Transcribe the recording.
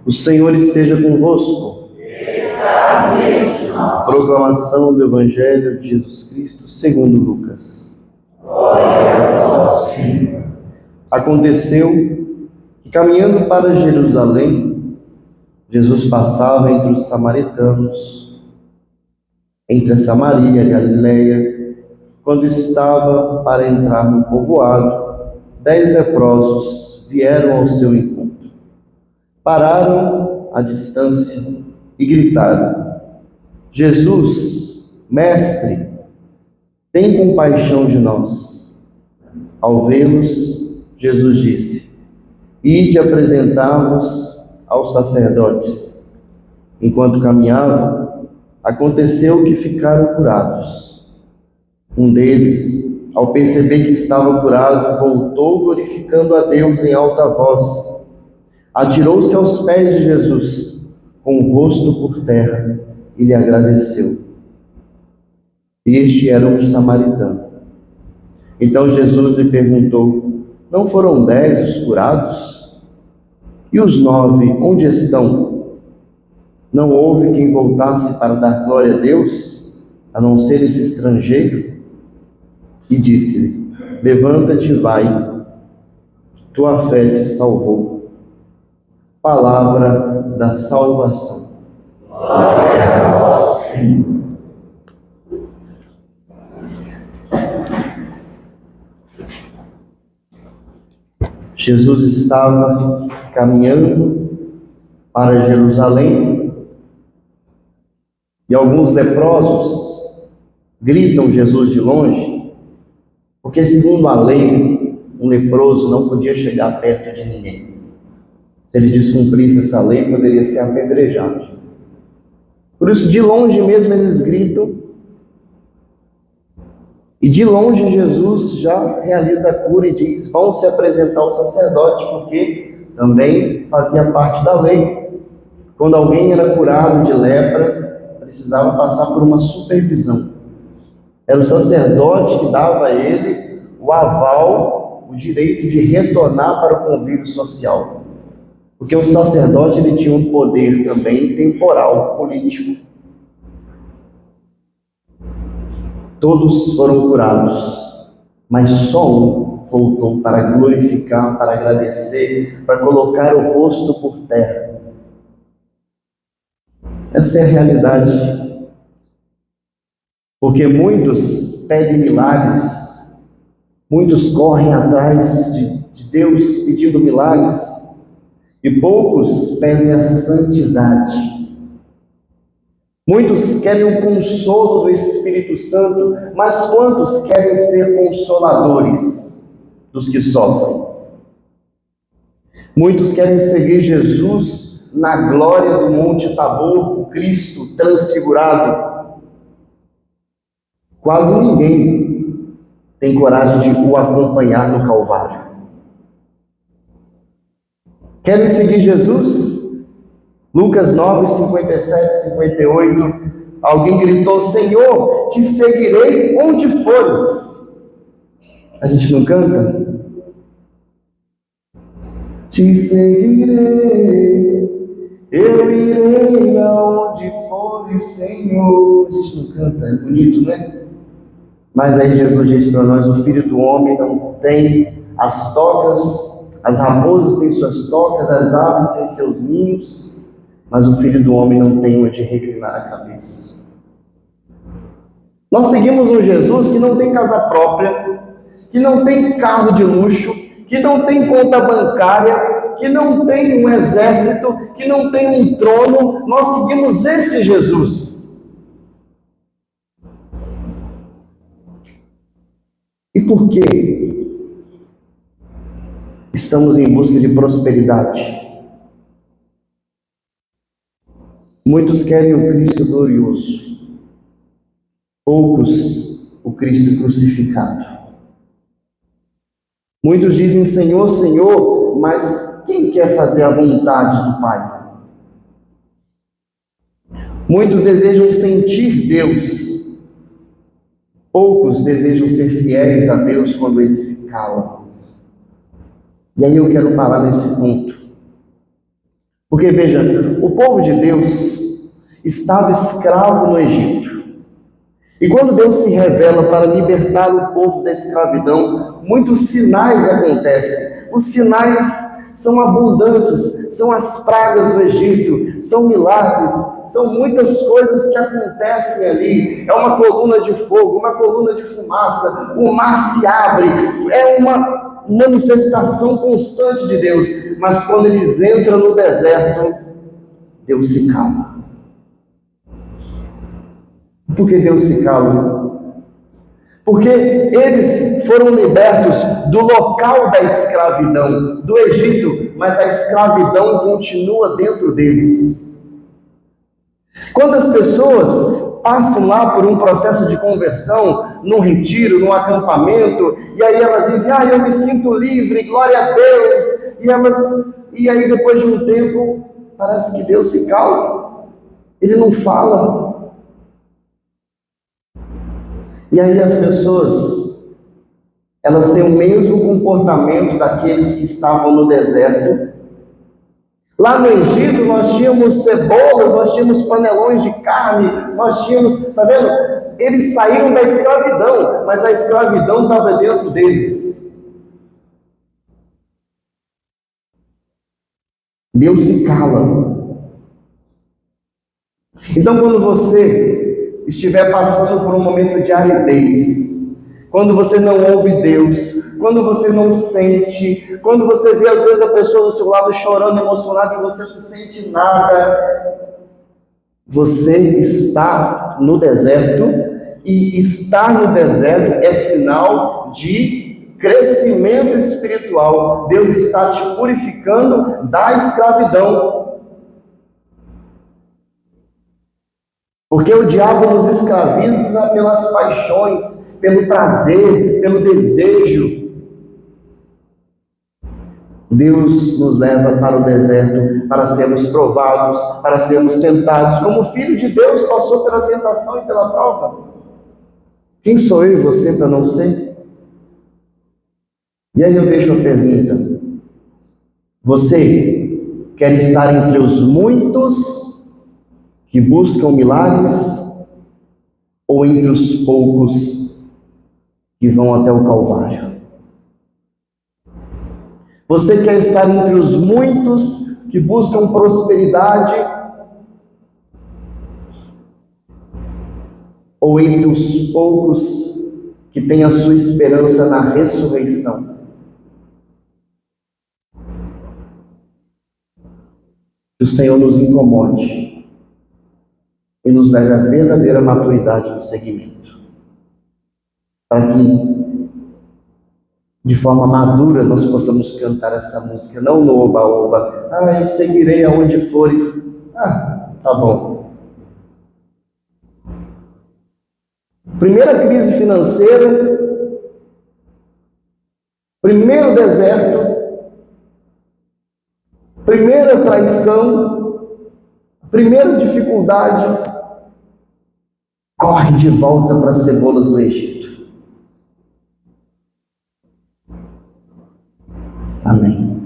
O Senhor esteja convosco. Proclamação do Evangelho de Jesus Cristo segundo Lucas. Glória a vós, Senhor. Aconteceu que, caminhando para Jerusalém, Jesus passava entre os samaritanos, entre a Samaria e a Galileia. Quando estava para entrar no povoado, 10 leprosos vieram ao seu encontro. Pararam à distância e gritaram: Jesus, mestre, tem compaixão de nós. Ao vê-los, Jesus disse: ide apresentar-vos aos sacerdotes. Enquanto caminhavam, aconteceu que ficaram curados. Um deles, ao perceber que estava curado, voltou glorificando a Deus em alta voz. Atirou-se aos pés de Jesus, com o rosto por terra, e lhe agradeceu. Este era um samaritano. Então Jesus lhe perguntou: não foram 10 os curados? E os 9, onde estão? Não houve quem voltasse para dar glória a Deus, a não ser esse estrangeiro? E disse-lhe: levanta-te e vai, tua fé te salvou. Palavra da salvação. Glória a vós, Senhor. Jesus estava caminhando para Jerusalém e alguns leprosos gritam Jesus de longe, porque segundo a lei, um leproso não podia chegar perto de ninguém. Se ele descumprisse essa lei, poderia ser apedrejado. Por isso, de longe mesmo, eles gritam. E de longe, Jesus já realiza a cura e diz: vão se apresentar ao sacerdote, porque também fazia parte da lei. Quando alguém era curado de lepra, precisava passar por uma supervisão. Era o sacerdote que dava a ele o aval, o direito de retornar para o convívio social. Porque o sacerdote ele tinha um poder também temporal, político. Todos foram curados, mas só um voltou para glorificar, para agradecer, para colocar o rosto por terra. Essa é a realidade. Porque muitos pedem milagres, muitos correm atrás de Deus pedindo milagres, e poucos pedem a santidade. Muitos querem o consolo do Espírito Santo, mas quantos querem ser consoladores dos que sofrem? Muitos querem seguir Jesus na glória do Monte Tabor, o Cristo transfigurado. Quase ninguém tem coragem de o acompanhar no Calvário. Querem seguir Jesus? Lucas 9, 57, 58, alguém gritou: Senhor, te seguirei onde fores. A gente não canta? Te seguirei, eu irei aonde fores, Senhor. A gente não canta, é bonito, né? Mas aí Jesus disse para nós: o Filho do Homem não tem as tocas. As raposas têm suas tocas, as aves têm seus ninhos, mas o Filho do Homem não tem onde reclinar a cabeça. Nós seguimos um Jesus que não tem casa própria, que não tem carro de luxo, que não tem conta bancária, que não tem um exército, que não tem um trono. Nós seguimos esse Jesus. E por quê? Estamos em busca de prosperidade. Muitos querem o Cristo glorioso, poucos o Cristo crucificado. Muitos dizem Senhor, Senhor, mas quem quer fazer a vontade do Pai? Muitos desejam sentir Deus, poucos desejam ser fiéis a Deus quando Ele se cala. E aí eu quero parar nesse ponto. Porque veja, o povo de Deus estava escravo no Egito. E quando Deus se revela para libertar o povo da escravidão, muitos sinais acontecem. Os sinais são abundantes, são as pragas do Egito, são milagres, são muitas coisas que acontecem ali. É uma coluna de fogo, uma coluna de fumaça, o mar se abre, é uma manifestação constante de Deus. Mas quando eles entram no deserto, Deus se cala. Por que Deus se cala? Porque eles foram libertos do local da escravidão, do Egito, mas a escravidão continua dentro deles. Quando as pessoas passam lá por um processo de conversão, num retiro, num acampamento, e aí elas dizem, eu me sinto livre, glória a Deus, e aí depois de um tempo, parece que Deus se cala, Ele não fala. E aí as pessoas, elas têm o mesmo comportamento daqueles que estavam no deserto. Lá no Egito nós tínhamos cebolas, nós tínhamos panelões de carne, nós tínhamos, tá vendo? Eles saíram da escravidão, mas a escravidão estava dentro deles. Deus se cala. Então quando você estiver passando por um momento de aridez, quando você não ouve Deus, quando você não sente, quando você vê às vezes a pessoa do seu lado chorando, emocionada, e você não sente nada, você está no deserto, e estar no deserto é sinal de crescimento espiritual. Deus está te purificando da escravidão. Porque o diabo nos escraviza pelas paixões, pelo prazer, pelo desejo. Deus nos leva para o deserto para sermos provados, para sermos tentados. Como o Filho de Deus passou pela tentação e pela prova. Quem sou eu e você para não ser? E aí eu deixo a pergunta. Você quer estar entre os muitos que buscam milagres, ou entre os poucos que vão até o Calvário? Você quer estar entre os muitos que buscam prosperidade, ou entre os poucos que têm a sua esperança na ressurreição? Que o Senhor nos incomode e nos leve à verdadeira maturidade do seguimento, para que, de forma madura, nós possamos cantar essa música, não no oba-oba, eu seguirei aonde fores, tá bom. Primeira crise financeira, primeiro deserto, primeira traição, primeira dificuldade, corre de volta para as cebolas do Egito. Amém.